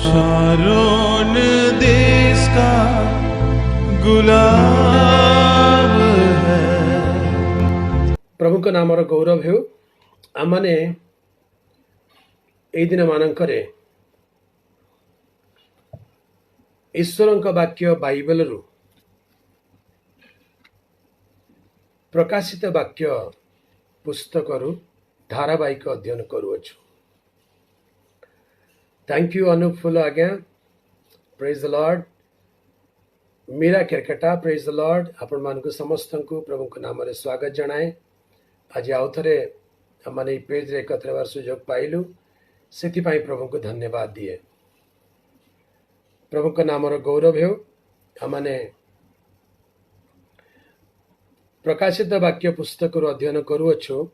Sharon देश का गुलाब है। प्रभु को नाम गौरव हो। आमने ए दिन मानकरे ईश्वर वाक्य बाइबल रु प्रकाशित वाक्य पुस्तक रु धारावाहिक अध्ययन करुअछु। थैंक यू अनूप फुल आज्ञा। Praise the lord. Meera Kerketta praise the lord. आपण मानक समस्त को प्रभु को नाम रे स्वागत जनाए। आज आउ थे आमने पेज रे एकत्र होवार सुजोग पाइलु, से प्रभु को धन्यवाद दिए। प्रभु का नाम गौरव हो। आमने प्रकाशित वाक्य पुस्तक अध्ययन करुअछु।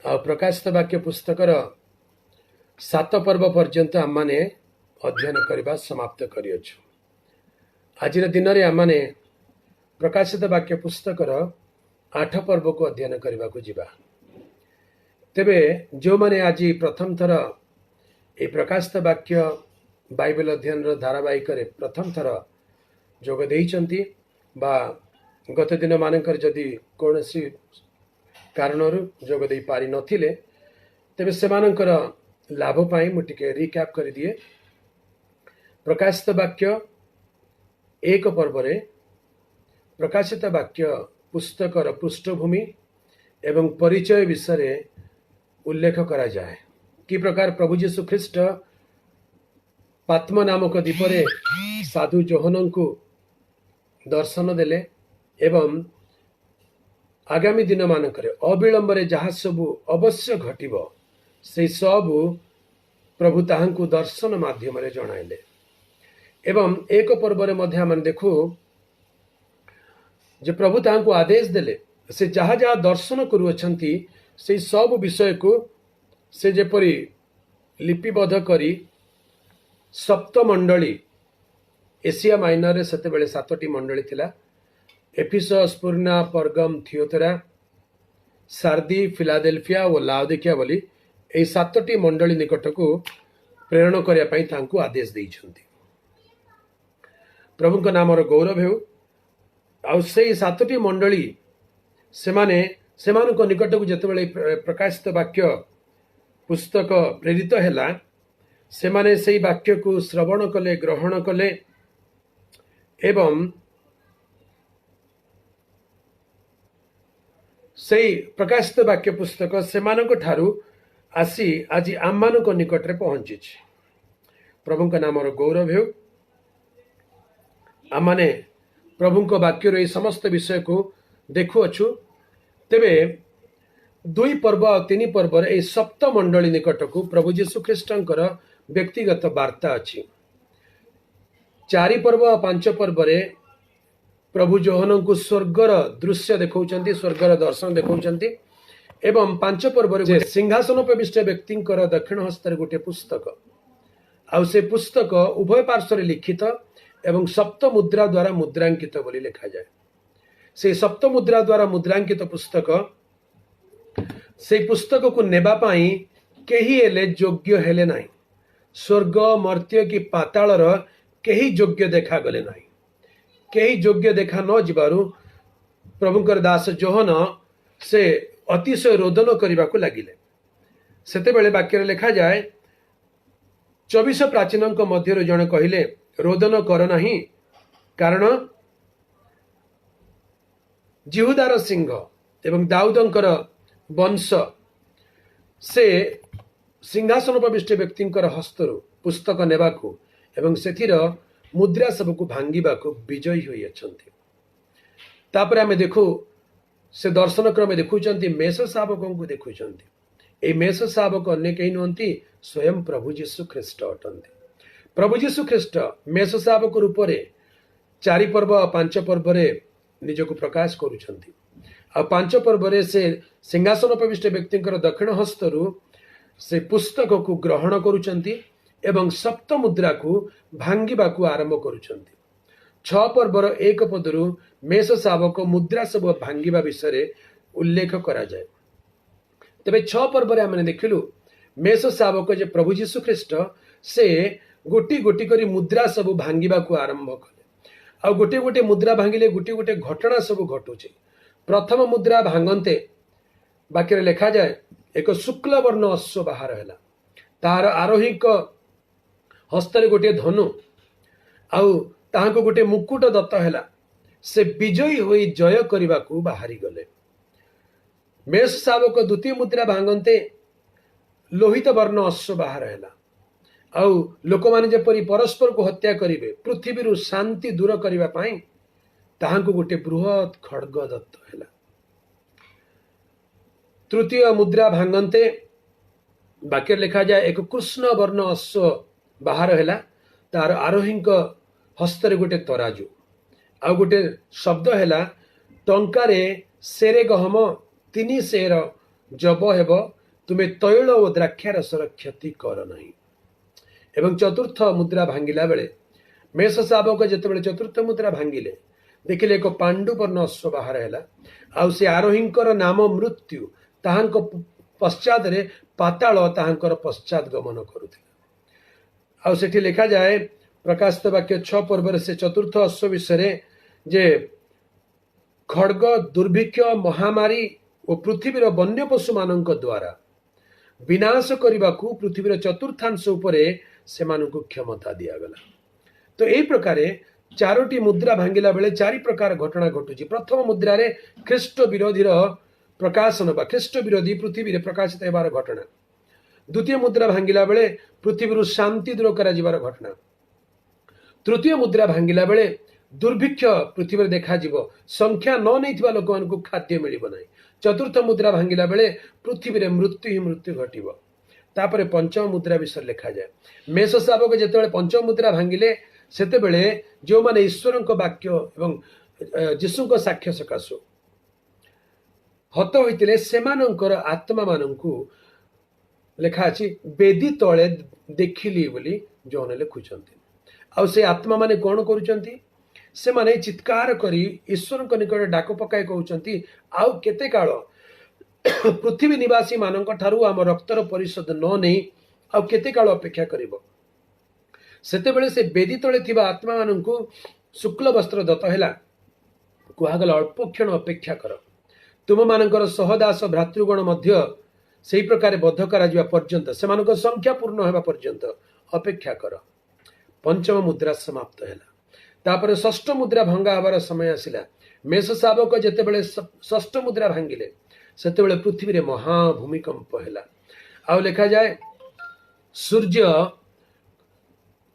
आ प्रकाशित वाक्य पुस्तक 7 पर्व पर्यंत आमने अध्ययन करने समाप्त करियछु। आज दिन में आमने प्रकाशित वाक्य पुस्तक 8 पर्व को अध्ययन करने को जिबा। तेबे जो माने आज प्रथम थर ए प्रकाशित वाक्य बाइबल अध्ययन धारावाहिक प्रथम थर जोग देइचंती बा गत दिन मानकर जदि कौन सी कारणरू जोग दे पारि नथिले तेबे सेमानकर लाभ पाई मुटिके रिकैप कर दिए। प्रकाशित वाक्य 1 पर्व रे प्रकाशित वाक्य पुस्तकर पृष्ठभूमि एवं परिचय विषय उल्लेख करा जाए। कि प्रकार प्रभु यीशु ख्रीष्ट पात्म नामक द्वीपरे साधु जोहन को दर्शन देले एवं आगामी दिन मानकरे अविलंब जहाँ सबू अवश्य घटिब से सबू प्रभु ताहांकु दर्शन माध्यम रे जणाइले। एवं 1 पर्व रे मध्य मन देखु जे प्रभु ताहांकु आदेश देले से जहाँ जहाँ दर्शन करुअछंती से सब विषय को से जेपरी लिपिबद्ध करी सप्तमंडली एशिया माइनर रे सेते बेले 7टी मंडली थिला। एफिसस, स्पुर्ना, परगम, थियोतरा, सार्दी, फिलाडेल्फिया और लाउदिकिया बोली ए 7टी मंडली निकट को प्रेरण करने पई तांकु आदेश देइछंती। प्रभु का नाम गौरव हो। आ से 7टी मंडली सेमाने सेमानको निकट को जतबेले प्रकाशित वाक्य पुस्तक प्रेरित हैला सेमाने सेई वाक्य को श्रवण कले, ग्रहण कले एवं सेई प्रकाशित वाक्य पुस्तक सेमानक ठारू आसी आज आममानक निकट रे पहुंची। प्रभु का नाम गौरव हो। आमने प्रभु को वाक्य रे समस्त विषय को देखुअछु। तेबे 2 पर्व और 3 पर्व ए सप्त मंडली निकट को प्रभु यीशु ख्रीष्टंकर व्यक्तिगत वार्ता अच्छी। 4 पर्व और 5 पर्व रे प्रभु जोहन को स्वर्गर दृश्य देखौचंती, स्वर्गर दर्शन देखौचंती एवं 5 पर्व रे सिंहासन पर विष्ट व्यक्तिंकर दक्षिण हस्तर गोटे पुस्तक आउ से पुस्तक उभय पार्श्व रे लिखित एवं सप्त मुद्रा द्वारा मुद्रांकित बोली लिखा जाए। से सप्त मुद्रा द्वारा मुद्रांकित पुस्तक से पुस्तक को नेबा पाई केही एले योग्य हेले नाही। स्वर्ग, मर्त्य कि पातालर केही योग्य देखा गले नाही। केही योग्य देखा न जिबारु प्रभुकर दास जोहन से अतिशय रोदन करने को लगिले। सेते बेले वाक्य लिखा जाए 24 प्राचीनों मध्य जड़े कहले रोदन कर नाही, कारण जिहुदार सिंह एवं दाऊदंकर वंश से सिंहासन उपविष्ट व्यक्तिंकर हस्तरु पुस्तक नेबाकू एवं सेथिर मुद्रा सबको भांगिबाकू विजयी होई अछंती। तापर आमे देखू से दर्शन क्रमे देखुचंती मेष शावकों को देखुचंती। ए मेष शावक अन्य कहीं नुहंती स्वयं प्रभु यीशु ख्रीष्ट अटंती। प्रभु यीशु ख्रीष्ट मेष शावक रूप रे 4 पर्व 5 पर्व रे निजको प्रकाश करुचंती। आ 5 पर्व रे से सिंहासन उपविष्ट व्यक्तिंकर दक्षिण हस्तरु से पुस्तक को ग्रहण करुचंती एवं सप्त मुद्रा को भांगिबाकू आरंभ करुचंती। 6 पर्वर 1 पदरु मेष शावक मुद्रा सब भांगिबा विषय उल्लेख करा जाए। तेबे 6 पर्व रे हमने देखिलु मेष शावक जे प्रभु यीशु ख्रीष्ट से गोटी गोटी करी मुद्रा सब भांगिबाकू आरंभ कले आ गोटे गोटे मुद्रा भांगिले गोटे गोटे घटना सब घटुचे। प्रथम मुद्रा भांगन्ते वाक्य लिखा जाए एक शुक्ल वर्ण अश्व बाहर है तार आरोही हस्तर गोटे धनु आउ ताहाको गोटे मुकुट दत्त है से विजयी होई जय करने को बाहरी गले। मेष शावक द्वितीय मुद्रा भांगन्ते लोहित वर्ण अश्व बाहर है आउ लोक माने जेपरी परस्पर को हत्या करिवे पृथ्वी शांति दूर करने पाई ताहाको गोटे बृहत खड्ग दत्त है। तृतीय मुद्रा भांगन्ते वाक्य लिखा जाए एक कृष्ण वर्ण अश्व बाहर है तार आरोही हस्तर गोटे तराजू आ गोटे शब्द है टंकारे सेरे गहम 3 सेर जब हेब तुमे तैल और द्राक्षारसर क्षति कर नहीं। एवं चतुर्थ मुद्रा भांगिला बेले मेष शावक जितेबाला चतुर्थ मुद्रा भांगिले देखिले एक पांडु वर्ण अश्व बाहर है आउ से आरोही नाम मृत्यु ताहांक पश्चात रे पाताल ताहांकर पश्चात गमन करुथिला। आउ सेठी लिखा जाए प्रकाशित वाक्य 6 पर्व से चतुर्थ अश्व विषय जे खड्ग दुर्भिक्ष महामारी और पृथ्वीर वन्य पशु मान द्वारा विनाश करने को पृथ्वीर चतुर्थांश उपरे से मानकु क्षमता दिगला। तो यही प्रकार 4टी मुद्रा भांगिला बेले 4 प्रकार घटना घटुची। प्रथम मुद्रा रे ख्रीष्ट विरोधी प्रकाशन बा ख्रीष्ट विरोधी पृथ्वी प्रकाशित होबार घटना। द्वितीय मुद्रा भांगिला बेले पृथ्वी शांति दूर करा जिबार घटना। तृतीय मुद्रा भांगिला बेले दुर्भिक्ष पृथ्वी देखा संख्या न नहीं लोक मान खाद्य मिल ना। चतुर्थ मुद्रा भांगिला बेले पृथ्वी मृत्यु ही मृत्यु घटव। तापर पंचम मुद्रा विषय लिखा जाए मेष शावक जिते पंचम मुद्रा भांगिले सेतेबेले जो माने ईश्वर वाक्य एवं जीशु साक्ष्य सकाशु हत होते सेमानंकर आत्मा मानू लिखा अच्छी बेदी तले देखिली बोली जो लिखुंट आ से आत्मा माने कौन करुँच से माने चित्कार करी ईश्वर निकट डाक पकाई कहते आउ केते काल पृथ्वी निवासी मानक ठारू आम रक्तर परिशोध न नहीं आउ केते काल अपेक्षा करिवो। सेतेबेले से बेदी तले थिबा आत्मा मानकु शुक्ल वस्त्र दत्त हैला कुहागला अल्प क्षण अपेक्षा कर तुम मानकर सहदास भ्रातृगण मध्य सेही प्रकार बद्ध करा जिबा पर्यंत सेमानक संख्या पूर्ण हेबा पर्यंत अपेक्षा कर। पंचम मुद्रा समाप्त हैला तापर षष्ठ मुद्रा भंगा हबार समय आसिला। मेष शावक जेतेबेले षष्ठ मुद्रा भांगिले सेतेबेले पृथ्वी रे महाभूमिकंप हैला। आउ लिखा जाए सूर्य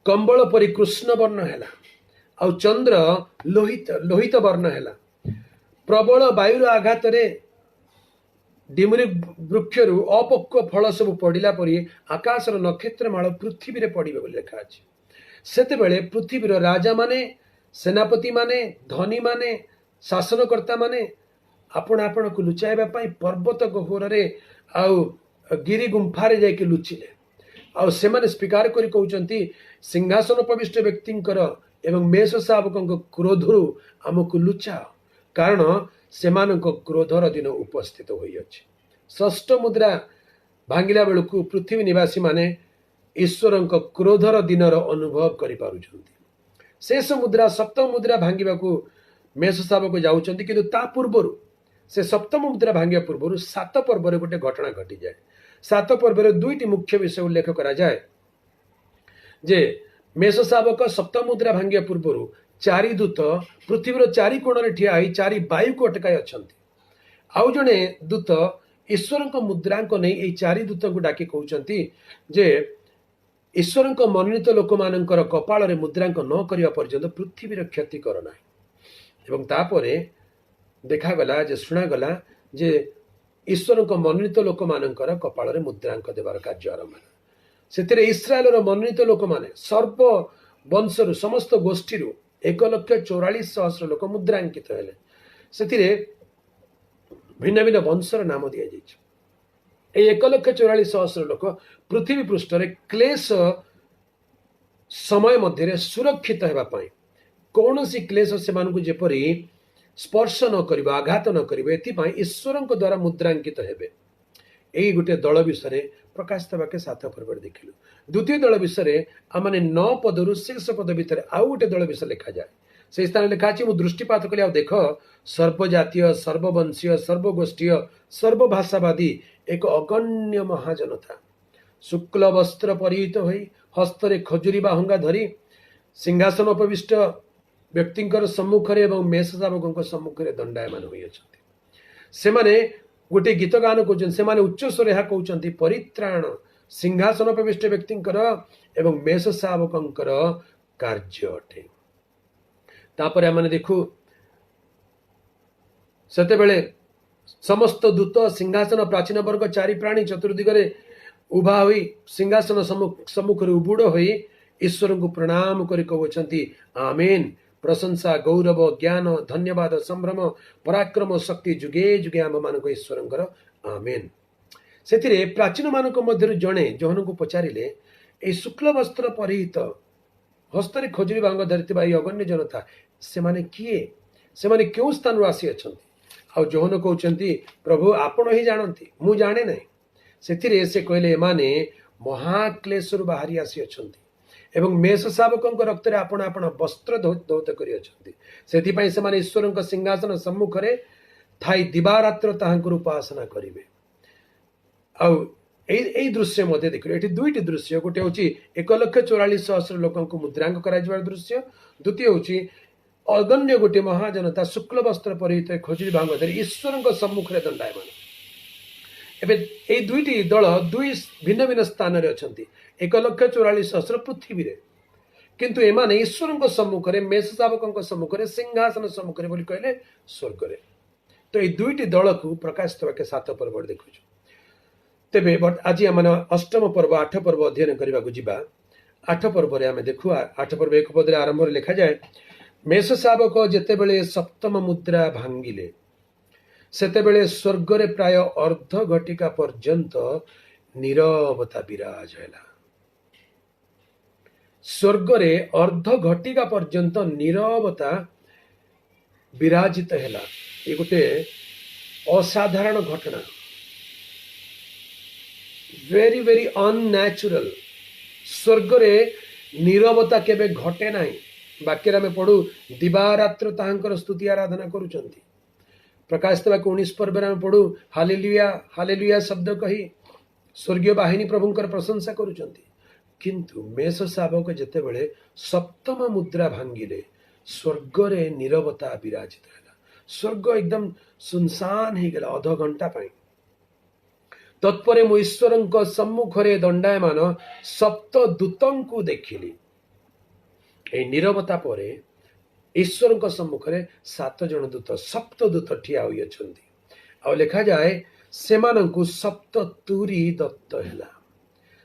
कंबल परी कृष्ण वर्ण हैला आउ चंद्र लोहित लोहित वर्ण हैला। प्रबल वायुर आघात रे डिमुरी वृक्षरु अपक्व फल सब पड़िला परी आकाशर नक्षत्र माल पृथ्वी रे पड़िबे बोली लिखा अछि। सेतेबेले पृथ्वीर राजा माने सेनापति माने धनी माने शासनकर्ता माने आपण आपण को लुचाइबा पई पर्वत गह्वर रे आउ गिरी गुंफारे जाके लुचिले आउ सेमाने स्वीकार करी कहउचंती सिंहासन उपविष्ट व्यक्तिंकर एवं मेष शावकଙ୍କ क्रोधरु हमकु लुचा कारण सेमानଙ୍କ क्रोधर दिन उपस्थित होई अछि। षष्ठ मुद्रा भांगिला बेलकु पृथ्वी निवासी माने ईश्वरଙ୍କ क्रोधर दिनर अनुभव करि पारुछंती। शेष मुद्रा सप्तम मुद्रा भांगिबाकू मेष शावक जाउछंती किंतु ता पूर्वरु से सप्तम मुद्रा भांगिया पूर्वरु 7 पर्व गोटे घटना घटी जाए। 7 पर्व 2टी मुख्य विषय उल्लेख करा जाए जे मेष शावक सप्तम मुद्रा भांगिया पूर्वरु 4 दूत पृथ्वीर 4 कोण ठिया होई 4 वायु को अटकाई अछंती। आउ जणे दूत ईश्वरଙ୍କ मुद्रांक नै एई 4 दूत को डाकी कहउछंती जे ईश्वर मनोनीत लोक मानकर कपाल रे मुद्रांक न करिया पर्यंत पृथ्वीर क्षति कर ना। एवं तापरे देखागला जे शुणागला जे ईश्वर मनोनीत लोक मानकर कपाल रे मुद्रांक देवार कार्य आरंभ है। सेतिरे इस्राएल मनोनीत लोक माने सर्व वंशरु समस्त गोष्ठी 1,44,000 लोक मुद्रांकित हेले। सेतिरे भिन्न भिन्न वंशर नाम दिया जाइछ। 1,44,000 लोक पृथ्वी पृष्ठ रे क्लेश समय मध्य सुरक्षित हेबा पई कौनसी क्लेश से मानकु जेपरी स्पर्श न करिबा आघात न करिबे एथि पई ईश्वरଙ୍କ द्वारा मुद्रांकित हेबे। एई गोटे दल विषय प्रकाशित वाक्य 7 पर्व देखिलु। द्वितीय दल विषय आम 9 पदरु 6 पद भितर आउ गोटे दल विषय लिखा जाए। से स्थान लिखा अच्छी दृष्टिपात कली देख सर्वजातीय सर्ववंशीय सर्वगोष्ठीय सर्वभाषावादी एक अगण्य महाजनता शुक्ल वस्त्र परिहित होई हस्तरे खजुरी बाहुंगा धरी सिंहासन उपविष्ट व्यक्तिंकर सम्मुखरे एवं मेषशावकों सम्मुखरे दंडायमान होई अछंती। सेमाने गोटे गीत गान कर सेमाने उच्च स्वर यह कहते परित्राण सिंहासन उपविष्ट व्यक्तिंकर एवं मेषशावकंकर कार्य अटे। तापर आम देखू सेतेबेले समस्त दूत सिंहासन प्राचीन वर्ग चारि प्राणी चतुर्दिगरे उभा होई सिंहासन सम्मुखरे उबुड़ होई ईश्वर को प्रणाम करी कहउछंती आमेन। प्रशंसा गौरव ज्ञान धन्यवाद संभ्रम पराक्रम शक्ति जुगे जुगे आम मानक ईश्वरंकर आमेन। सेथिरे प्राचीन मानक मध्यरु जणे जोहन को पचारिले ए शुक्ल वस्त्र परिहित हस्तरे खजुरी बांग धरिथिबा ए अगण्य जनता सेमाने किए सेमाने केउ स्थान आसी अछंती। आ जोहन कहउछंती प्रभु आपण ही जानती मु जाने नै। सेथिरे से कहले एमाने महाक्लेशरु बाहरी आसी अछंती एवं मेषशावकंक रक्तरे आपण आपण वस्त्र धौत करी अछंती। सेथिपई सेमाने ईश्वरंक सिंहासन सम्मुखरे थाई दिवारात्र ताहांकर उपासना करिवे। आउ एई दृश्य मध्य देखिल एठी दुईटी दृश्य गोटे होची 1,44,000 लोकंक मुद्रांक कराଯିबार दृश्य द्वितीय होची अगण्य गोटे महाजनता शुक्ल वस्त्र परिहित खजुरी भांग धरी ईश्वरंक सम्मुखरे दंडायमान। एबे ए दुईटी दल दुई भिन्न भिन्न स्थान रे अछंती 1,44,000 पृथ्वी रे किंतु एमाने ईश्वरंक सम्मुखरे मेषशावकंक सम्मुखरे सिंहासन सम्मुखरे बोली कहले स्वर्ग रे। तो ए दुईटी दल को प्रकाशित वाक्य 7 पर्व देखुछु। तेबे आज आम अष्टम पर्व 8 पर्व अध्ययन करने को जिबा। 8 पर्व रे आमे देखु 8 पर्व 1 पद रे आरंभ रे लिखा जाए मेषशावक जेतेबेले सप्तम मुद्रा भांगिले सेतेबेले स्वर्ग रे प्राय अर्ध घटिका पर्यंत नीरवता विराज हैला। स्वर्ग रे अर्ध घटिका पर्यंत नीरवता विराजित हैला। ये गोटे असाधारण घटना वेरी वेरी अननेचुरल। स्वर्ग रे नीरवता केबे घटे नाही। वाक्य में पढ़ू दिवारात्र ताहांकर स्तुति आराधना करुचंती। प्रकाशित वाक्य 19 पर्व में पढ़ू हालेलुया हालेलुया शब्द कही स्वर्गीय बाहिनी प्रभुंकर प्रशंसा करुचंती। किंतु मेषशावक जेतेबेले सप्तम मुद्रा भांगिले स्वर्ग रे नीरवता विराजित हैला। स्वर्ग एकदम सुनसान ही गेला अध घंटा पाई। तत्परे मु ईश्वरंक सम्मुखरे दंडायमान सप्त दूतंकु देखिली। ए नीरवता परे ईश्वरंक सम्मुखरे 7 जन दूत सप्त दूत ठिया होई अछंती। आ लिखा जाए सेमानंकु सप्त तुरी दत्त हैला।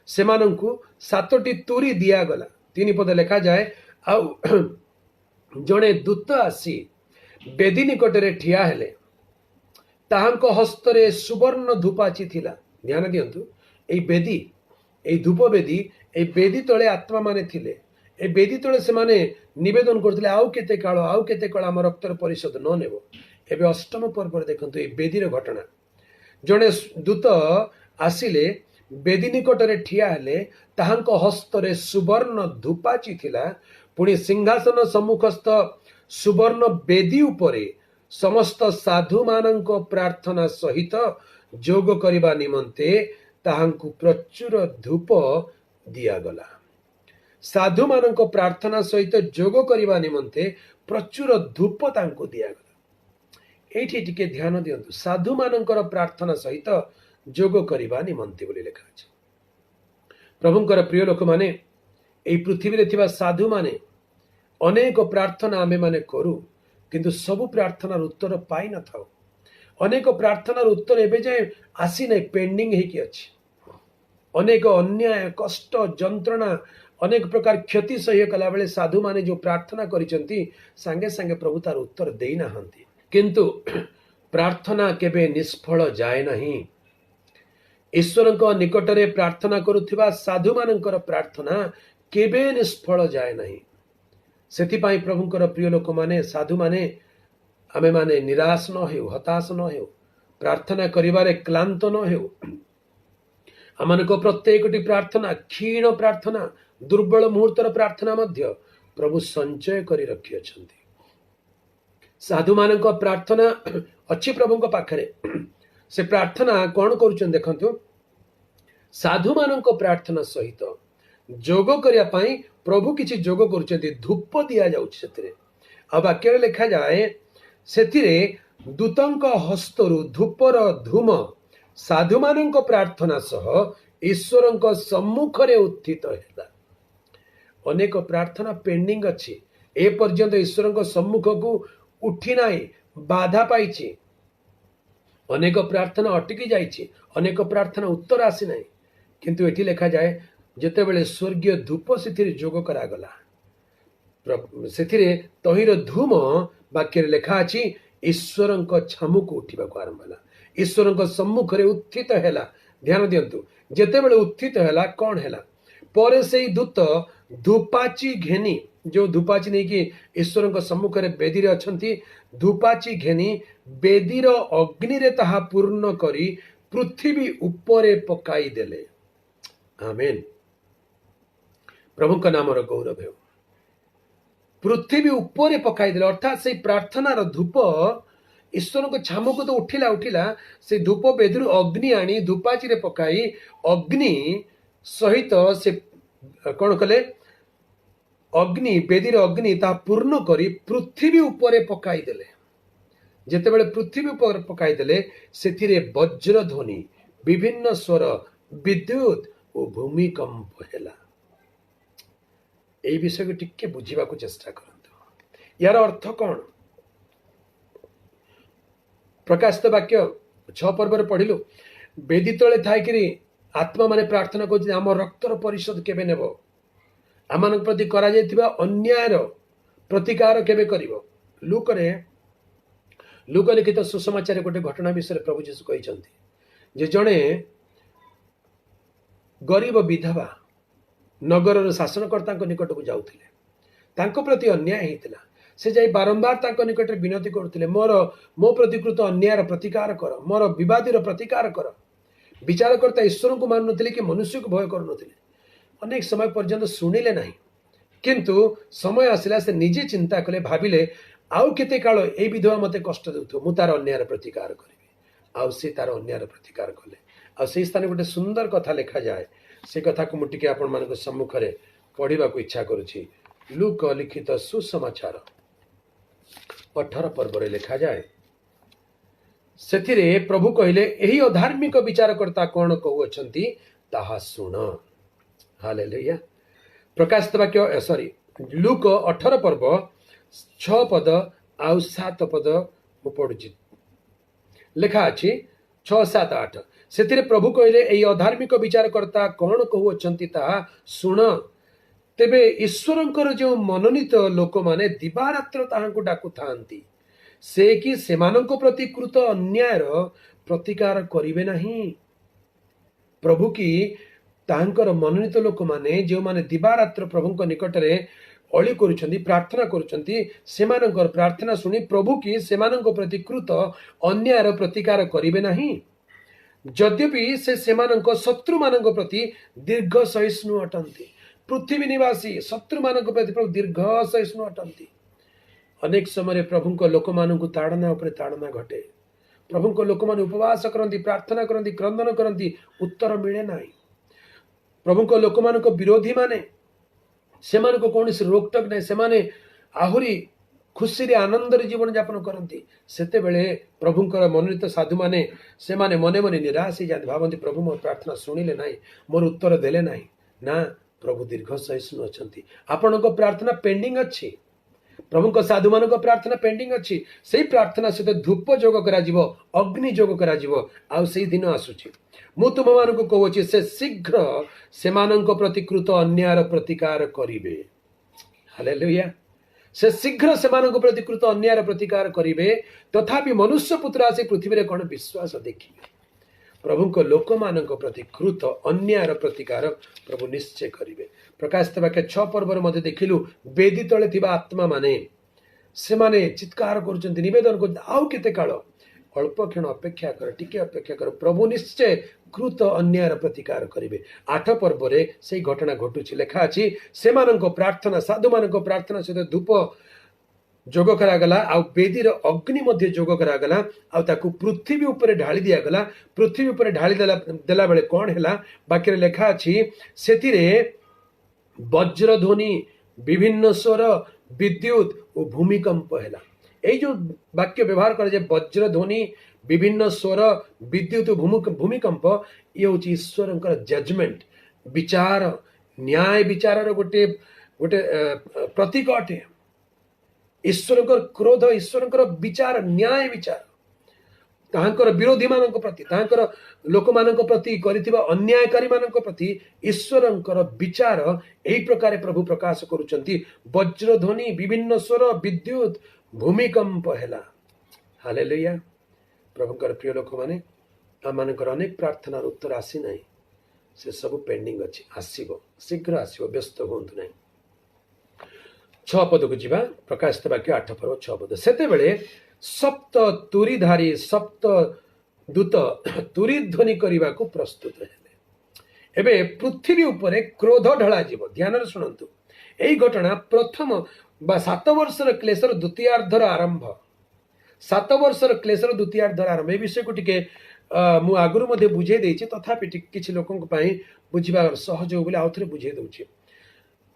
सेमानंकु 7टी तुरी दिया गला। 3 पद लिखा जाए आ जणे दूत आसी बेदी निकटरे ठिया हेले ताहांक हस्तरे सुवर्ण धूपाची थिला। ध्यान दियंतु ए बेदी ए धूप बेदी ए बेदी तले आत्मा माने थिले। ए बेदी तले से माने निवेदन करथिले आउ केते काळ आम रक्तर परिशोध न नेबो। एबे अष्टम पर्व देखंतु ए बेदीर घटना जणे दूत आसिले बेदी निकटरे ठिया हेले ताहांक हस्तरे सुवर्ण धूपाची थिला। पुणी सिंहासन सम्मुखस्थ सुवर्ण बेदी उपरे समस्त साधु मानक प्रार्थना सहित जोग करिबा निमंते ताहांकु प्रचुर धूप दियागला। साधु मानक प्रार्थना सहित जोग करिबा निमंते प्रचुर धूप तांकु दियागला। एठी टिके ध्यान दियंतु साधु मानकर प्रार्थना सहित जोग करिबा निमंते बोली लिखा अछि। प्रभुंकर प्रिय लोक माने एई पृथ्वी रे थिबा साधु माने अनेक प्रार्थना आमे माने करू किंतु सबु प्रार्थनार उत्तर पाई न थाओ। अनेक प्रार्थनार उत्तर एबे जाए आसी नै पेंडिंग हेकी अछि। अनेक अन्याय कष्ट जंत्रणा अनेक प्रकार क्षति सह्य कला बेले साधु माने जो प्रार्थना करिसंती संगे संगे प्रभु तार उत्तर देई नाहंती। किंतु प्रार्थना केबे निष्फल जाए नहीं। ईश्वरक निकटरे प्रार्थना करुथिबा साधु मानकर प्रार्थना केबे निष्फल जाए नहीं। सेथिपाई प्रभुंकर प्रिय लोक माने साधु माने आमे माने निराश न हेउ हताश न हेउ प्रार्थना करिबारे क्लांत न हेउ। आमको प्रत्येकटी प्रार्थना क्षीण प्रार्थना दुर्बल मुहूर्तर प्रार्थना मध्य प्रभु संचय करी रखी अछंती। साधु मान प्रार्थना अच्छी प्रभु पाखरे से प्रार्थना कौन करुछन देखंतु साधु मान प्रार्थना सहित जोग करिया पई प्रभु किछि जोग करुछंती धूप दिया जाउछि सेतिरे आ वाक्य लिखा जाए सेतिरे दूतंक हस्तरु धूपर धूम साधु मान प्रार्थना सह ईश्वरंक सम्मुखरे उत्थित हेला। अनेक प्रार्थना पेंडिंग अच्छी ए पर्यंत ईश्वरंक सम्मुख को उठी नाही बाधा पाइछि। अनेक प्रार्थना अटकी जाइछि अनेक प्रार्थना उत्तर आसी नाही किंतु एठी लिखा जाए जेतेबेले स्वर्गीय धूप सेथिरे जोग करागला सेथिरे तहिर धूम वाक्य लिखा अछि ईश्वरंक छामुक उठिबाक आरंभ होला ईश्वरंक सम्मुखरे उत्थित हेला। ध्यान दियंतु जेतेबेले उत्थित हेला कौन हेला परे से दूत धूपाची घेनी जो धूपाची नहीं कि ईश्वरंक सम्मुखरे बेदी रे अछंती धूपाची घेनी बेदीर अग्नि रे ताहा पूर्ण करी पृथ्वी उपरे पकाई देले। आमेन। प्रभु का नाम गौरव हो। पृथ्वी उपरे पकाई देले अर्थात से प्रार्थनार धूप ईश्वर को छाम को तो उठिला उठिला से धूप बेदरू अग्नि आनी धूपाची रे पकाई अग्नि सहित से कौन कले अग्नि बेदीर अग्नि ता पूर्ण करी पृथ्वी उपरे पकाई देले। जेतेबेले पृथ्वी उपर पकाई देले सेथिरे वज्र ध्वनि विभिन्न स्वर विद्युत और भूमिकंप हेला। एई विषय को टिके बुझीबा को चेष्टा करंतु यार अर्थ कौन प्रकाशित वाक्य 6 पर्व पढ़िलु बेदी तले थाइकरी आत्मा माने प्रार्थना कर आम रक्तर परिशोध केबे नेब आम प्रति करा जायतिबा अन्यायर प्रतिकार केबे करिवो। लूक लिखित सुसमाचार गोटे घटना विषय प्रभु जीशु कहिसंती जे जणे गरीब विधवा नगर शासनकर्ता निकट को जाउथिले तांको प्रति अन्याय हेतिला से जाई बारंबार तांको निकट विनती करथिले मो प्रतिकृत अन्यायर प्रतिकार कर मोर विवादीर प्रतिकार कर। विचार करता ईश्वर को मान नथिले कि मनुष्य को भय कर नथिले अनेक समय पर्यंत शुणिले नहीं किंतु समय आसिला से निजे चिंता कले भाविले आउ केते काल ए विधवा मते कष्ट देउथो मु तार अन्यायर प्रतिकार करिबे आउ से तार अन्यायर प्रतिकार कले आ से स्थान गोटे सुंदर कथा लिखा जाए से कथा को मुटिके आपण मानको सम्मुखरे पढ़िबा को इच्छा करूछि। लूक लिखित सुसमाचार 18 पर्व रे लिखा जाए सेथिरे प्रभु कहिले एही अधार्मिक विचारकर्ता कौन कहउछंती ताहा सुन। हालेलुया। प्रकाशित वाक्य सॉरी लूक 18 पर्व 6 पद आउ 7 पद मु पढुछि लिखा अछि 6 7 8 सेथिरे प्रभु कहिले एही अधार्मिक विचारकर्ता कौन कहउछंती ताहा सुन तेबे ईश्वरंकर जो मनोनीत लोक माने दिवारात्र ताहांको डाकु थांती से कि सेमानंको प्रति कृत अन्यायर प्रतिकार करिवे नहीं। प्रभु की ताहांकर मनोनीत लोक माने जो माने दिवारात्र प्रभुंक निकटरे अली करुछंती प्रार्थना करुछंती सेमानंकर प्रार्थना सुनी प्रभु की सेमानंको प्रति कृत अन्यायर प्रतिकार करिवे नहीं यद्यपि से सेमानंको शत्रु मानंको प्रति दीर्घ सहिष्णु अटंती। पृथ्वी निवासी शत्रु मानंको प्रति प्रभु दीर्घ सहिष्णु अटंती। अनेक समय प्रभु को लोक मानू ताड़ना उपरे ताड़ना घटे प्रभु को लोक माने उपवास करती प्रार्थना करती क्रंदन करती उत्तर मिले ना प्रभु को लोक मान विरोधी माने से कौन रोकटक नहीं से आहुरी खुशी रे आनंद रे जीवन यापन करती सेते बेले प्रभुंकर मनोनीत साधु माने से माने मने मने निराश जाते भावती प्रभु मोर प्रार्थना शुणिले ना मोर उत्तर देले ना प्रभु दीर्घ सहिष्णु अछंती। आपनक प्रार्थना पेंडिंग अच्छी प्रभु को साधु मान प्रार्थना पेंडिंग अच्छी से प्रार्थना सहित धूप जोग करा जीवो अग्नि जोग करा जीवो आउ से दिन आसुची मु तुम मान को कहूची से शीघ्र सेमानंक प्रति कृत अन्यायर प्रतिकार करिवे। हालेलुया। से शीघ्र सेमानंक प्रति कृत अन्यायर प्रतिकार करिवे तथापि मनुष्य पुत्र आसी पृथ्वी रे कोन विश्वास देखिवे। प्रभु को लोक मान प्रति कृत अन्यायर प्रतिकार प्रभु निश्चय करिवे। प्रकाशित वाक्य 6 पर्व मध्य देखिलु बेदी तले थिबा आत्मा माने से माने चित्कार करुचंती निवेदन कर आउ केते काल अल्प क्षण अपेक्षा कर, टिके अपेक्षा कर, प्रभु निश्चय कृत अन्यायर प्रतिकार करेंगे। 8 पर्व से घटना घटुची लेखा अच्छी से प्रार्थना साधु मान प्रार्थना सहित धूप जोग करागला आ बेदीर अग्नि मध्य जोग करागला आ ताकू पृथ्वी ऊपर ढाली दियागला। पृथ्वी ऊपर ढाली देला बेले कौन है बाक्य लेखा अच्छी से वज्रध्वनि विभिन्न स्वर विद्युत और भूमिकंप है। ये जो वाक्य व्यवहार कर वज्रध्वनि विभिन्न स्वर विद्युत भूमिकंप ये हूँ ईश्वर जजमेंट विचार न्याय विचार गोटे गोटे प्रतीक अटे। ईश्वर क्रोध ईश्वर विचार न्याय विचार तांकर विरोधी मान प्रति तांकर लोक मान प्रति करिथिबा अन्यायकारी मान प्रति ईश्वरंकर विचार एही प्रकार प्रभु प्रकाश करुचंती। वज्रध्वनि विभिन्न स्वर विद्युत भूमिकंप हैला। हालेलुया। प्रभुकर प्रिय लोक माने आम मानकर अनेक प्रार्थनार उत्तर आसी नाही, से सब पेंडिंग अछि, आसीबो शीघ्र आसीबो, व्यस्त होंतु नाही। 6 पद को जीवा प्रकाशित वाक्य 8 पर्व 6 पद। सेते बेले सप्त तुरीधारी सप्त दूत तुरी ध्वनि करने को प्रस्तुत हेले। एबे पृथ्वी उपरे क्रोध ढला जीव। ध्यान शुणु, यही घटना प्रथम 7 वर्षर क्लेशर द्वितीयार्धर आरंभ। 7 वर्षर क्लेशर द्वितीयार्धर आरंभ। ए विषय को टिके मु आगुरु मध्ये बुझे देछि, तथापि किछि लोकंक पई बुझिबा सहज हो बोले आउ थरे बुझे दउछि।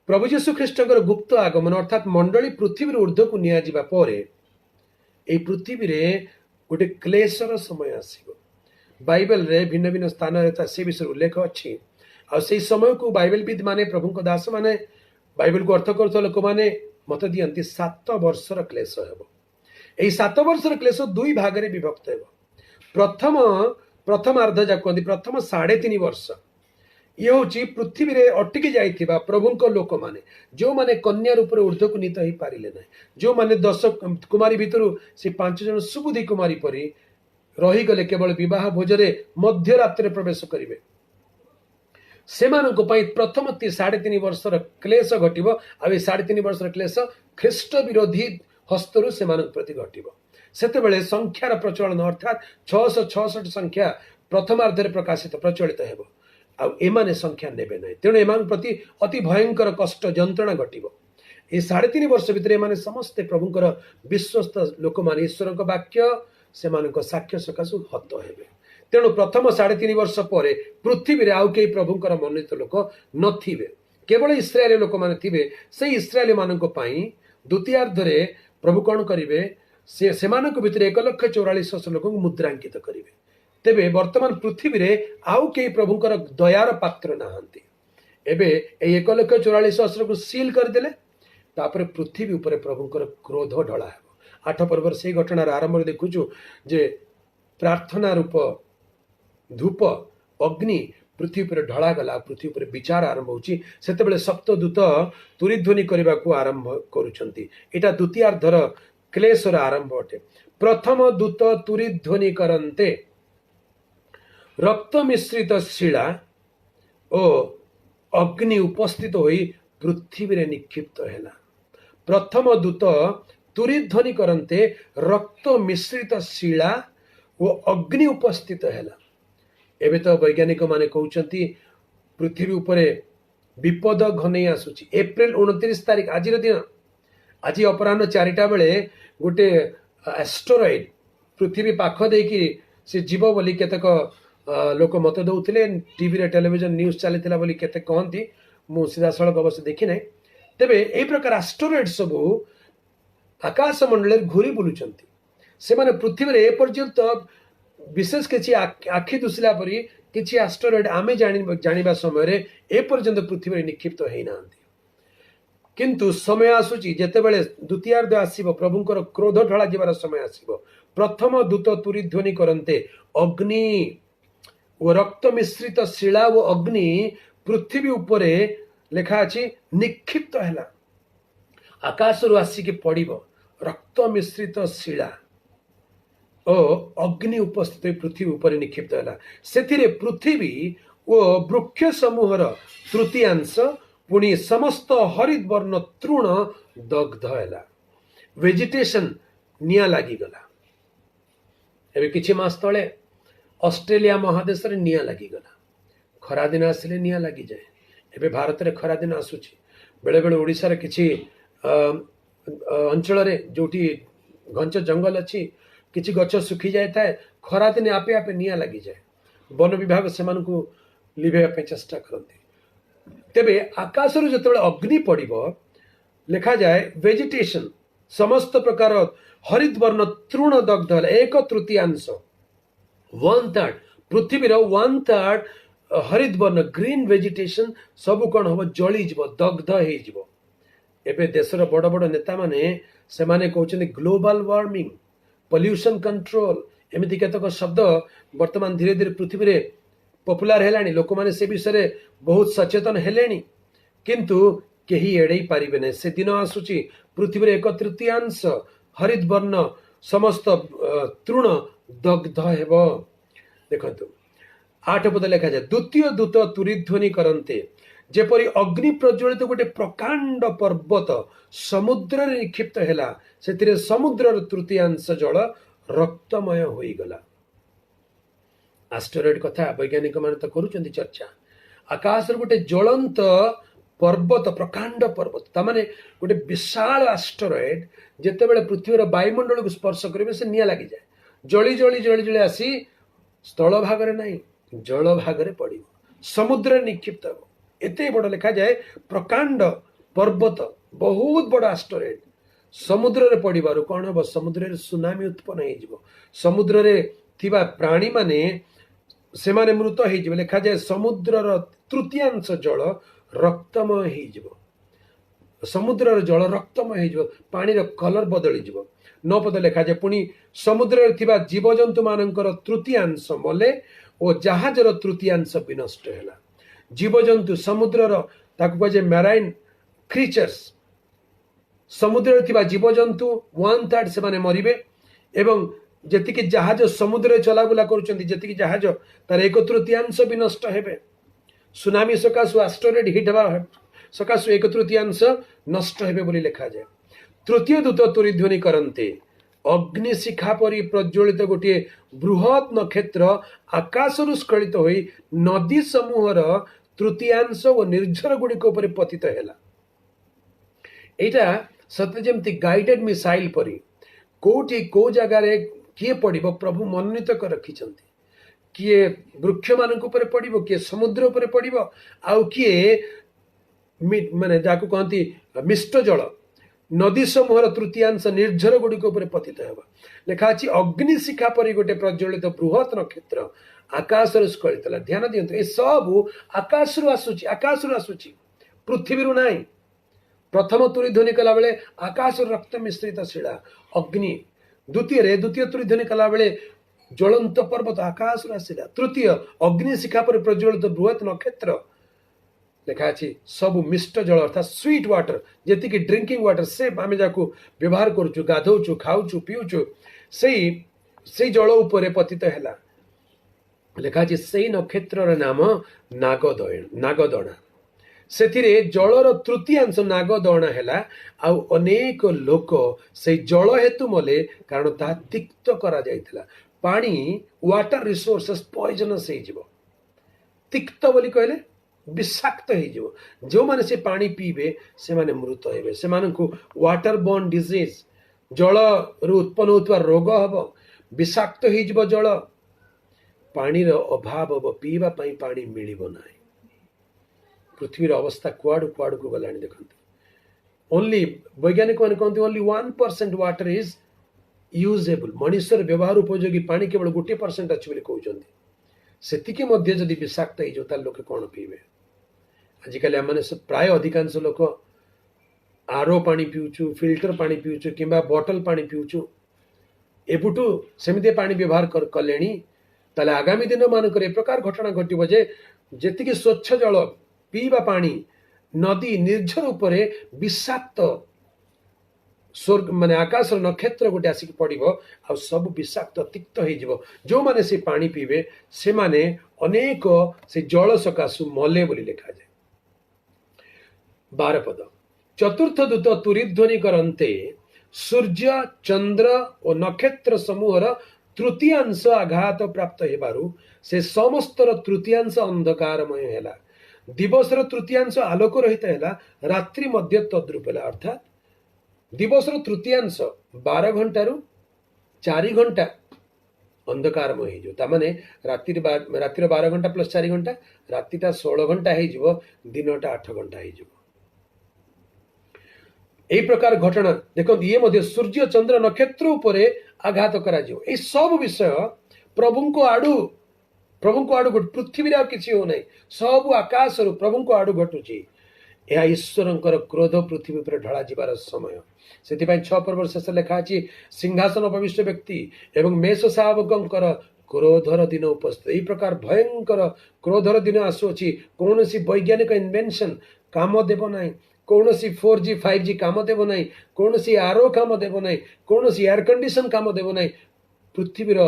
प्रभु यीशु ख्रीष्टकर गुप्त आगमन अर्थात मंडली पृथ्वी ऊर्ध्व को निया जिबा परे ए पृथ्वी रे गोटे क्लेशर समय आसीबो। बाइबल रे भिन्न भिन्न स्थान रे से विषय उल्लेख अछि। आ से समय को बाइबलविद माने प्रभुଙ୍କ दास माने बाइबल को अर्थ करथो लोक माने मत दियंती 7 वर्षर क्लेश हेबो। एई 7 वर्षर क्लेश दुई भाग रे विभक्त हेबो। प्रथम अर्ध जा कहंती प्रथम 3.5 वर्ष ये हूँ पृथ्वी रे अटकी जाइथिबा प्रभुंक लोक माने जो माने कन्या रूप ऊर्ध्व को नीत ही पारिले ना, जो माने 10 कुमारी भितरु से 5 जन सुबुद्धि कुमारी परी रही गले केवल विवाह भोजरे मध्य रात्रि प्रवेश करिवे। सेमानक पई प्रथम 3.5 वर्षर क्लेश घटिबो। आ 3.5 वर्षर क्लेश ख्रीष्ट विरोधी हस्तरु सेमानक प्रति घटिबो। सेते बेले संख्यार प्रचलन अर्थात 666 संख्या प्रथमार्धरे प्रकाशित प्रचलित हेबो। आ एमाने संख्या नेबे नहीं, तेणु एमान प्रति अति भयंकर कष्ट जंत्रणा घटिबो। ए 3.5 वर्ष भितर एमाने समस्ते प्रभुंकर विश्वस्त लोक मान ईश्वर वाक्य सेमानक साक्ष्य सकाशु हत हेबे। तेणु प्रथम 3.5 वर्ष पर पृथ्वी रे आउ के प्रभुंकर मनोनीत लोक नथिबे, केवल इस्राएल लोक माने थिबे। से इस्राएल मानक पई द्वितीयार्धरे प्रभु कौन करिवे, से सेमानक भितर 1,44,000 लोक मुद्रांकित करिवे। तेबे वर्तमान पृथ्वी रे आउ के प्रभुंकर दयार पात्र नहांती। एबे 1,44,000 को सील कर देले, तापर पृथ्वी ऊपर प्रभुंकर क्रोध ढला हेबो। 8 पर्व से घटनार आरंभ देखुछु जे प्रार्थना रूप धूप अग्नि पृथ्वी पर ढला गला। पृथ्वी पर विचार आरंभ होची। सेते बेले सप्तदूत तुरीध्वनि करबा को आरंभ करूछंती। एटा द्वितीयार्धर क्लेशर आरंभ अटे। प्रथम दूत तुरीध्वनि करन्ते रक्त मिश्रित शिला और अग्नि उपस्थित होई पृथ्वी रे निक्षिप्त हैला। प्रथम दूत तुरीध्वनि करन्ते रक्त मिश्रित शिला और अग्नि उपस्थित हैला। एबे तो वैज्ञानिक माने कहउचंती पृथ्वी उपरे विपद घनै आसुची। एप्रिल 29 तारिख आज दिन, आज अपराह्न 4टा बेले गोटे एस्टेरॉइड पृथ्वी पाख देकी से जीव बोली केतक लोक मत दौले। टीवी रे टेलीविजन न्यूज चली बोली केते कहती, मु सीधा सड़क अवश्य देखी ना। तेबे एई प्रकार एस्टेरॉइड सबू आकाश मंडल घूरी बुलुचंती। से माने पृथ्वी रे एपर्यंत विशेष किसी आखि दुसिला परी किसी एस्टेरॉइड आमे जानिबा समय रे एपर्यंत पृथ्वी रे निक्षिप्त हेई नांती। किंतु समय आसुची जेतेबेले द्वितीयार्ध आसीबो, प्रभुंकर क्रोध ढला जिबार समय आसीबो। प्रथम दूत तुरीध्वनि करन्ते अग्नि वो रक्त मिश्रित शिला वो अग्नि पृथ्वी उपरे लेखा अछि निक्षिप्त हैला। आकाश रु आसिके पड़िबो रक्त मिश्रित शिला ओ अग्नि उपस्थित पृथ्वी उपरे निक्षिप्त हैला। सेथिरे पृथ्वी ओ वृक्ष समूहर तृतीयांश पुणी समस्त हरित वर्ण तृण दग्ध हैला। वेजिटेशन निया लागी गला। ଏବେ କିଛି ମାସ ତଳେ ଅଷ୍ଟ୍ରେଲିଆ ମହାଦେଶରେ ନିଆଁ ଲାଗିଗଲା। ଖରାଦିନ ଆସିଲେ ନିଆଁ ଲାଗିଯାଏ। ଏବେ ଭାରତରେ ଖରାଦିନ ଆସୁଛି, ବେଳେବେଳେ ଓଡ଼ିଶାର କିଛି ଅଞ୍ଚଳରେ ଯେଉଁଠି ଘଞ୍ଚ ଜଙ୍ଗଲ ଅଛି କିଛି ଗଛ ଶୁଖି ଯାଇଥାଏ, ଖରାଦିନେ ଆପେ ଆପେ ନିଆଁ ଲାଗିଯାଏ। ବନ ବିଭାଗ ସେମାନଙ୍କୁ ଲିଭେଇବା ପାଇଁ ଚେଷ୍ଟା କରନ୍ତି। ତେବେ ଆକାଶରୁ ଯେତେବେଳେ ଅଗ୍ନି ପଡ଼ିବ, ଲେଖାଯାଏ ଭେଜିଟେସନ, ସମସ୍ତ ପ୍ରକାର ହରିତବର୍ଣ୍ଣ ତୃଣ ଦଗ୍ଧ ହେଲା। 1/3 1/3 ପୃଥିବୀର 1/3 ହରିତବର୍ଣ୍ଣ ଗ୍ରୀନ ଭେଜିଟେସନ ସବୁ କ'ଣ ହବ? ଜଳିଯିବ, ଦଗ୍ଧ ହେଇଯିବ। ଏବେ ଦେଶର ବଡ଼ ବଡ଼ ନେତାମାନେ ସେମାନେ କହୁଛନ୍ତି ଗ୍ଲୋବାଲ ୱାର୍ମିଂ, ପଲ୍ୟୁସନ କଣ୍ଟ୍ରୋଲ, ଏମିତି କେତେକ ଶବ୍ଦ ବର୍ତ୍ତମାନ ଧୀରେ ଧୀରେ ପୃଥିବୀରେ ପପୁଲାର ହେଲାଣି। ଲୋକମାନେ ସେ ବିଷୟରେ ବହୁତ ସଚେତନ ହେଲେଣି, କିନ୍ତୁ କେହି ଏଡ଼େଇ ପାରିବେ ନାହିଁ। ସେ ଦିନ ଆସୁଛି ପୃଥିବୀରେ 1/3 ହରିତବର୍ଣ୍ଣ ସମସ୍ତ ତୃଣ ଦଗ୍ଧ ହେବ। ଦେଖନ୍ତୁ 8 ପଦ ଲେଖାଯାଏ, ଦ୍ୱିତୀୟ ଦୂତ ତୁରିଧ୍ୱନି କରନ୍ତେ, ଯେପରି ଅଗ୍ନି ପ୍ରଜ୍ୱଳିତ ଗୋଟେ ପ୍ରକାଣ୍ଡ ପର୍ବତ ସମୁଦ୍ରରେ ନିକ୍ଷିପ୍ତ ହେଲା, ସେଥିରେ ସମୁଦ୍ରର 1/3 ଜଳ ରକ୍ତମୟ ହୋଇଗଲା। ଆଷ୍ଟ୍ରଏଡ୍ କଥା ବୈଜ୍ଞାନିକ ମାନେ ତ କରୁଛନ୍ତି ଚର୍ଚ୍ଚା। ଆକାଶରେ ଗୋଟେ ଜ୍ୱଳନ୍ତ ପର୍ବତ, ପ୍ରକାଣ୍ଡ ପର୍ବତ, ତାମାନେ ଗୋଟେ ବିଶାଳ ଆଷ୍ଟ୍ରଏଡ୍ ଯେତେବେଳେ ପୃଥିବୀର ବାୟୁମଣ୍ଡଳକୁ ସ୍ପର୍ଶ କରିବେ ସେ ନିଆଁ ଲାଗିଯାଏ। ଜଳି ଜଳି ଜଳି ଜଳି ଆସି ସ୍ଥଳ ଭାଗରେ ନାହିଁ, ଜଳ ଭାଗରେ ପଡ଼ିବ, ସମୁଦ୍ରରେ ନିକ୍ଷିପ୍ତ ହେବ। ଏତେ ବଡ଼ ଲେଖାଯାଏ ପ୍ରକାଣ୍ଡ ପର୍ବତ, ବହୁତ ବଡ଼ ଆଷ୍ଟ୍ରଏଡ୍ ସମୁଦ୍ରରେ ପଡ଼ିବାରୁ କ'ଣ ହେବ? ସମୁଦ୍ରରେ ସୁନାମି ଉତ୍ପନ୍ନ ହେଇଯିବ। ସମୁଦ୍ରରେ ଥିବା ପ୍ରାଣୀମାନେ ସେମାନେ ମୃତ ହେଇଯିବେ। ଲେଖାଯାଏ ସମୁଦ୍ରର 1/3 ଜଳ ରକ୍ତମୟ ହେଇଯିବ। ସମୁଦ୍ରର ଜଳ ରକ୍ତମୟ ହେଇଯିବ, ପାଣିର କଲର ବଦଳିଯିବ। 9 ପଦ ଲେଖାଯାଏ, ପୁଣି ସମୁଦ୍ରରେ ଥିବା ଜୀବଜନ୍ତୁ ମାନଙ୍କର 1/3 ମଲେ ଓ ଜାହାଜର 1/3 ବିନଷ୍ଟ ହେଲା। ଜୀବଜନ୍ତୁ ସମୁଦ୍ରର, ତାକୁ କୁହାଯାଏ ମ୍ୟାରାଇନ୍ କ୍ରିଚର୍ସ, ସମୁଦ୍ରରେ ଥିବା ଜୀବଜନ୍ତୁ 1/3 ସେମାନେ ମରିବେ, ଏବଂ ଯେତିକି ଜାହାଜ ସମୁଦ୍ରରେ ଚଲାବୁଲା କରୁଛନ୍ତି, ଯେତିକି ଜାହାଜ ତାର 1/3 ବିନଷ୍ଟ ହେବେ। ସୁନାମି ସକାଶୁ, ଆଷ୍ଟ୍ରଏଡ୍ ହିଟ୍ ହେବା ସକାଶୁ 1/3 ନଷ୍ଟ ହେବେ ବୋଲି ଲେଖାଯାଏ। ତୃତୀୟ ଦୂତ ତୁରିଧ୍ୱନି କରନ୍ତେ, ଅଗ୍ନିଶିଖା ପରି ପ୍ରଜ୍ୱଳିତ ଗୋଟିଏ ବୃହତ୍ ନକ୍ଷତ୍ର ଆକାଶରୁ ସ୍ଖଳିତ ହୋଇ ନଦୀ ସମୂହର 1/3 ଓ ନିର୍ଝର ଗୁଡ଼ିକ ଉପରେ ପତିତ ହେଲା। ଏଇଟା ସତେ ଯେମିତି ଗାଇଡେଡ୍ ମିସାଇଲ୍ ପରି, କୋଉଠି କୋଉ ଜାଗାରେ କିଏ ପଡ଼ିବ ପ୍ରଭୁ ମନୋନୀତ କରି ରଖିଛନ୍ତି। କିଏ ବୃକ୍ଷମାନଙ୍କ ଉପରେ ପଡ଼ିବ, କିଏ ସମୁଦ୍ର ଉପରେ ପଡ଼ିବ, ଆଉ କିଏ ମାନେ ଯାହାକୁ କହନ୍ତି ମିଷ୍ଟ ଜଳ, ନଦୀ ସମୂହର 1/3 ନିର୍ଝର ଗୁଡ଼ିକ ଉପରେ ପତିତ ହେବ। ଲେଖା ଅଛି ଅଗ୍ନିଶିଖା ପରି ଗୋଟେ ପ୍ରଜ୍ୱଳିତ ବୃହତ୍ ନକ୍ଷତ୍ର ଆକାଶରୁ ସ୍ଖଳିତ ହେଲା। ଧ୍ୟାନ ଦିଅନ୍ତୁ, ଏସବୁ ଆକାଶରୁ ଆସୁଛି, ଆକାଶରୁ ଆସୁଛି, ପୃଥିବୀରୁ ନାହିଁ। ପ୍ରଥମ ତୁରିଧ୍ୱନି କଲାବେଳେ ଆକାଶରୁ ରକ୍ତ ମିଶ୍ରିତ ଶିଳା ଅଗ୍ନି, ଦ୍ୱିତୀୟ ତୁରିଧ୍ୱନି କଲାବେଳେ ଜ୍ୱଳନ୍ତ ପର୍ବତ ଆକାଶରୁ ଆସିଲା, ତୃତୀୟ ଅଗ୍ନିଶିଖା ପରି ପ୍ରଜ୍ୱଳିତ ବୃହତ୍ ନକ୍ଷତ୍ର। ଲେଖା ଅଛି ସବୁ ମିଷ୍ଟ ଜଳ ଅର୍ଥାତ୍ ସୁଇଟ୍ ୱାଟର, ଯେତିକି ଡ୍ରିଙ୍କିଂ ୱାଟର, ସେ ଆମେ ଯାହାକୁ ବ୍ୟବହାର କରୁଛୁ, ଗାଧଉଛୁ, ଖାଉଛୁ, ପିଉଛୁ, ସେଇ ଜଳ ଉପରେ ପତିତ ହେଲା। ଲେଖା ଅଛି ସେଇ ନକ୍ଷତ୍ରର ନାମ ନାଗଦଣା। ସେଥିରେ ଜଳର 1/3 ନାଗଦଣା ହେଲା, ଆଉ ଅନେକ ଲୋକ ସେଇ ଜଳ ହେତୁ ମଲେ, କାରଣ ତାହା ତିକ୍ତ କରାଯାଇଥିଲା। ପାଣି, ୱାଟର ରିସୋର୍ସେସ୍ ପଏଜନସ୍ ହେଇଯିବ। ତିକ୍ତ ବୋଲି କହିଲେ ବିଷାକ୍ତ ହେଇଯିବ। ଯେଉଁମାନେ ସେ ପାଣି ପିଇବେ ସେମାନେ ମୃତ ହେବେ। ସେମାନଙ୍କୁ ୱାଟର ବୋର୍ନ ଡିଜିଜ୍, ଜଳରୁ ଉତ୍ପନ୍ନ ହେଉଥିବା ରୋଗ ହେବ, ବିଷାକ୍ତ ହେଇଯିବ ଜଳ, ପାଣିର ଅଭାବ ହେବ, ପିଇବା ପାଇଁ ପାଣି ମିଳିବ ନାହିଁ। ପୃଥିବୀର ଅବସ୍ଥା କୁଆଡ଼ୁ କୁଆଡ଼କୁ ଗଲାଣି ଦେଖନ୍ତୁ। ଓନ୍ଲି ବୈଜ୍ଞାନିକ ମାନେ କହନ୍ତି ଓନ୍ଲି 1% ୱାଟର ଇଜ୍ ୟୁଜେବଲ୍। ମଣିଷର ବ୍ୟବହାର ଉପଯୋଗୀ ପାଣି କେବଳ 1% ଅଛି ବୋଲି କହୁଛନ୍ତି। ସେତିକି ମଧ୍ୟ ଯଦି ବିଷାକ୍ତ ହେଇଯିବ ତାହେଲେ ଲୋକେ କ'ଣ ପିଇବେ? ଆଜିକାଲି ଆମେ ପ୍ରାୟ ଅଧିକାଂଶ ଲୋକ ଆରୋ ପାଣି ପିଉଛୁ, ଫିଲ୍ଟର ପାଣି ପିଉଛୁ, କିମ୍ବା ବଟଲ ପାଣି ପିଉଛୁ। ଏବୁଠୁ ସେମିତି ପାଣି ବ୍ୟବହାର କଲେଣି, ତାହେଲେ ଆଗାମୀ ଦିନ ମାନଙ୍କରେ ଏ ପ୍ରକାର ଘଟଣା ଘଟିବ ଯେ ଯେତିକି ସ୍ୱଚ୍ଛ ଜଳ, ପିଇବା ପାଣି, ନଦୀ, ନିର୍ଝର ଉପରେ ବିଷାକ୍ତ ମାନେ ଆକାଶର ନକ୍ଷତ୍ର ଗୋଟେ ଆସିକି ପଡ଼ିବ, ଆଉ ସବୁ ବିଷାକ୍ତ ତିକ୍ତ ହେଇଯିବ। ଯେଉଁମାନେ ସେ ପାଣି ପିଇବେ ସେମାନେ ଅନେକ ସେ ଜଳ ସକାଶୁ ମଲେ ବୋଲି ଲେଖାଯାଏ। 12 ପଦ, ଚତୁର୍ଥ ଦୂତ ତୁରିଧ୍ୱନି କରନ୍ତେ, ସୂର୍ଯ୍ୟ, ଚନ୍ଦ୍ର ଓ ନକ୍ଷତ୍ର ସମୂହର तृतीयांश आघात प्राप्त हेबारु से समस्तर तृतीयांश अंधकारमय हेला। दिवसर तृतीयांश आलोक रहित हेला, रात्रि मध्य तद्रूप हेला। अर्थात दिवसर तृतीयांश 12 घंटारू 4 घंटा अंधकारमय हो, तामाने रातिर 12 घंटा प्लस 4 घंटा, रातिटा 16 घंटा हो, दिनटा 8 घंटा हो। यही प्रकार घटना देखो, ये मध्य सूर्य चंद्र नक्षत्र उपरे आघात करा जो। ए सब विषय प्रभु को आडू पृथ्वी किसी हो नहीं, सब आकाश प्रभु को आडू घटुची। यह ईश्वर क्रोध पृथ्वी पर ढला जीवार समय। से 6 पर्व शेष लेखा अच्छी, सिंहासन भविष्य व्यक्ति एवं मेष शावकर क्रोधर दिन उपस्थित। यही प्रकार भयंकर क्रोधर दिन आसुअछि। कौन वैज्ञानिक इन्वेंशन काम देव ना, कौन 4G 5G काम देव ना, कौन आरो काम देव ना, कौन एयर कंडीशन काम देव ना। पृथ्वीर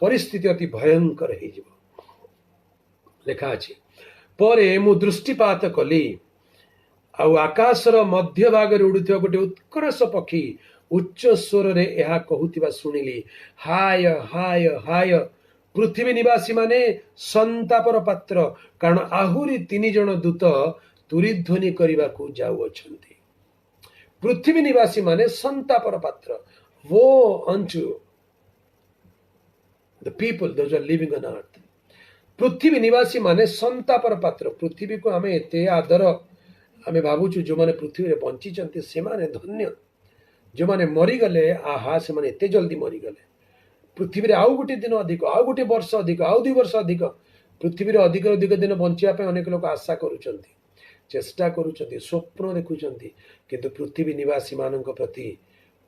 परिस्थिति अति भयंकर हो लेखा अच्छी। परे मु दृष्टिपात कली, आकाशर मध्य भाग उड़ुवा गोटे उत्कर्ष पक्षी उच्च स्वर रे यह कहूतिबा सुनिली, हाय हाय हाय पृथ्वी निवासी माने संतापर पात्र, कारण आहुरी 3 जन दूत तुरीध्वनि करने को जाउअछंती। पृथ्वी निवासी माने संतापर पात्र, वो unto the people those are living on earth। पृथ्वी निवासी माने संतापर पात्र। पृथ्वी को आमे एते आदर आमे भावुछु, जो माने पृथ्वी रे बंचिचंती से माने धन्य। जो माने मरीगले, आहा से माने एते जल्दी मरीगले। पृथ्वी रे आउ गोटे दिन अधिक, आउ गोटे वर्ष अधिक, आउ 2 वर्ष अधिक, पृथ्वी रे अधिक अधिक दिन बंचिया पे अनेक लोक आशा करूचंती, चेष्टा करूचंती, स्वप्न देखुचंती, किंतु पृथ्वी निवासी मानक प्रति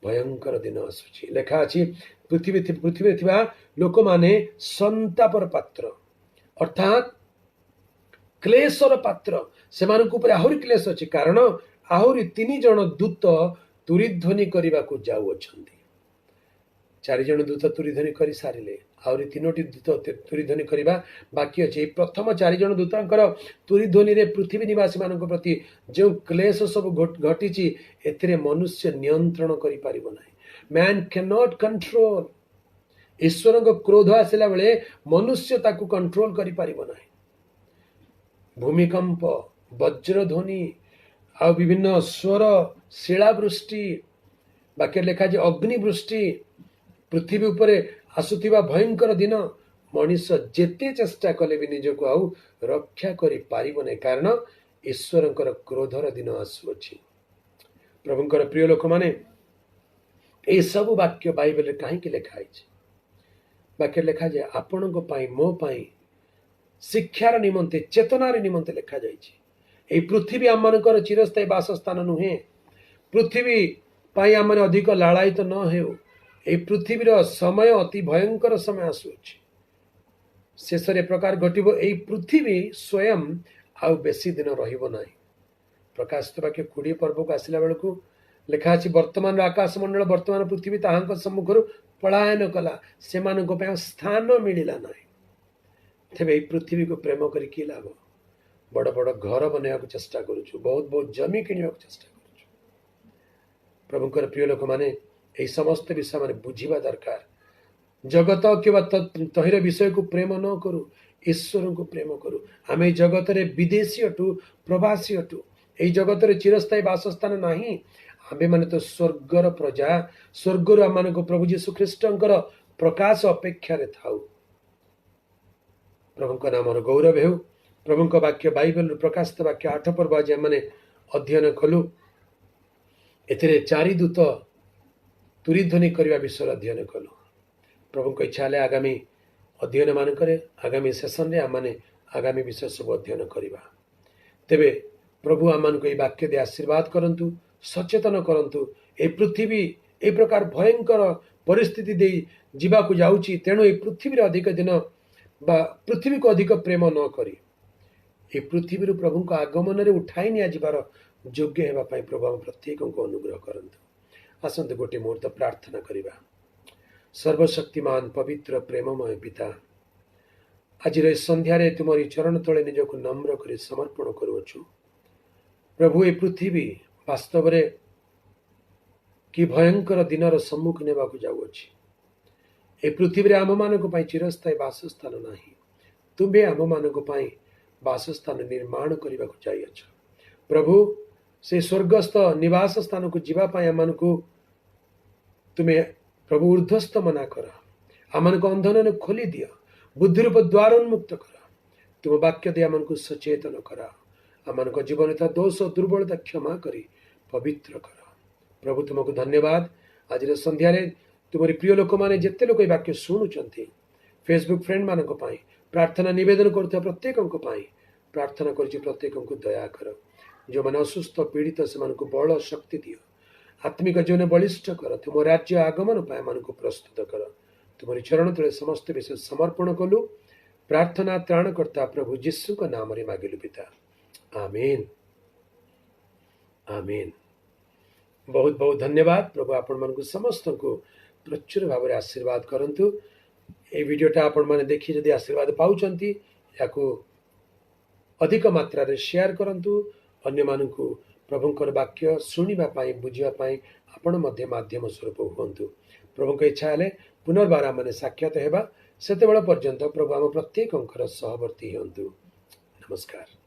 भयंकर दिन आसुची। लेखा अछि, पृथ्वी थिबा लोक माने संतापर पात्र, अर्थात क्लेशर पात्र। से आहुरी क्लेश अच्छी, कारण आहुरी 3 जन दूत तुरीध्वनि करने को जाउअछंती। 4 जन दूत तुरीध्वनि कर सारे, आहुरी 3टी दूत तुरीध्वनि करने बाकी अच्छे। प्रथम 4 जन दूतर तुरीध्वनि रे पृथ्वी निवासी मान प्रति जो क्लेश सब घटी, एथिरे मनुष्य नियंत्रण करि परिबो नाही। Man can not control. ईश्वर क्रोध आसला बेले मनुष्य ताकू कंट्रोल करि परिबो नाही। भूमिकंप, वज्रध्वनि आ विभिन्न स्वर, शिलावृष्टि, बाक्य लेखा जे अग्निवृष्टि, पृथ्वी उपरे आसुथिबा भयंकर दिन मनीष जेते चेष्टा कले भी निजको आउ रक्षा करि पारिबो नै, कारण ईश्वरंकर क्रोधर दिन आसुअछि। प्रभुंकर प्रिय लोक माने ए सब वाक्य बाइबल रे काहे लेखा है? वाक्य लेखा जे आपणको पाई, मो पाई शिक्षार निमंते, चेतनार निमंते लेखा जाइछि। ए पृथ्वी आम मानकर चिरस्थायी बासस्थान नुहे। पृथ्वी पाई आम माने अधिक लालायित न हेउ। ए पृथ्वीर समय अति भयंकर समय आसुछि। शेष रे प्रकार घटिबो, ए पृथ्वी स्वयं आउ बेसी दिन रहिबो नाही। प्रकाशित वाक्य 20 पर्व को आसिला बेलकु लेखा अछि, वर्तमान आकाश मंडल वर्तमान पृथ्वी ताहांक सम्मुखरु पलायन कला, सेमानक पे स्थान मिलिला नाही। तेबे पृथ्वी को प्रेम करी की लाभ? बड़ बड़ घर बनवा को चेष्टा करूछु, बहुत बहुत जमी किणवा को चेष्टा करूछु। प्रभुकर प्रिय लोक माने एही समस्त विषय माने बुझिबा दरकार। जगत के तहिर विषय को प्रेम न करू, ईश्वर को प्रेम करू। आमे जगत रे विदेशी अटू, प्रवासी अटू। एही जगत रे चिरस्थायी बासस्थान नाही। आमे माने तो स्वर्गर प्रजा, स्वर्गर आम मानक प्रभु यीशु ख्रीष्टंकर प्रकाश अपेक्षा रे थाउ। प्रभु नाम गौरव हो। प्रभु वाक्य बाइबल प्रकाशित वाक्य 8 पर्व आज आम अध्ययन कलु। एथिरे 4 दूत तुरीध्वनि करने विषय अध्ययन कलु। प्रभु इच्छा है आगामी अध्ययन मानक आगामी सेसन रे आम आगामी विषय सब अध्ययन करवा। तेबे प्रभु आम ये वाक्य दे आशीर्वाद करंतु, सचेतन करंतु। ए पृथ्वी ए प्रकार भयंकर परिस्थिति दे जीवाकू जाउची, तेणु ए पृथ्वी अधिक दिन बा पृथ्वी को अधिक प्रेम न करी ए पृथ्वी प्रभु को आगमन रे उठाई निया जिबार योग्य हेबा पई प्रभु हम प्रत्येक को अनुग्रह करंतु। आसंतु गोटे मुहूर्त प्रार्थना करिबा। सर्वशक्तिमान पवित्र प्रेममय पिता, आज रे संध्या रे तुमरी चरण तले निजको नम्र करी समर्पण करूछु। प्रभु ए पृथ्वी वास्तव रे कि भयंकर दिनर सम्मुख नेबाकू जाउअछि। ए पृथ्वी आम मानक चिरस्थायी वासस्थान नाही तुम्हें आम मानक वासस्थान निर्माण करने को जाइछ प्रभु से स्वर्गस्थ निवास स्थान को जीवाई आम तुम्हें प्रभु ऊर्ध्वस्त मना कर आम अंधन खोली दिया बुद्धि रूप द्वार उन्मुक्त कर तुम वाक्य दे आम सचेतन कर आम जीवन था दोष दुर्बलता क्षमा करी पवित्र कर प्रभु तुमको धन्यवाद आज संध्यारे तुम प्रिय लोक मैंने जिते लोक वाक्य शुणुंट फेसबुक फ्रेंड मान प्रार्थना निवेदन कर प्रत्येक प्रार्थना कर प्रत्येक दया कर जो मैंने असुस्थ पीड़ित से बल शक्ति दियो आत्मिक जीवन बलिष्ठ कर तुम राज्य आगमन पाए प्रस्तुत कर तुम चरण तले समस्त विषय समर्पण कलु प्रार्थना त्राणकर्ता प्रभु जीशु का नाम रे मागिलु पिता आमीन आमीन बहुत बहुत धन्यवाद प्रभु आपण मन समस्त को प्रचुर भाव में आशीर्वाद करंतु ए वीडियोटा आपण माने देखि जदि आशीर्वाद पाउचंती याकू अधिक मात्रा रे शेयर करंतु अन्य मानकु प्रभुंकर वाक्य शुणिबा पाई बुझिबा पाई आपण मध्य माध्यम स्वरूप हुंतु प्रभु के इच्छा हेले पुनर्बार माने साक्षात हेबा सेतेबेला पर्यंत प्रभु आम प्रत्येक सहवर्ती हंतु नमस्कार।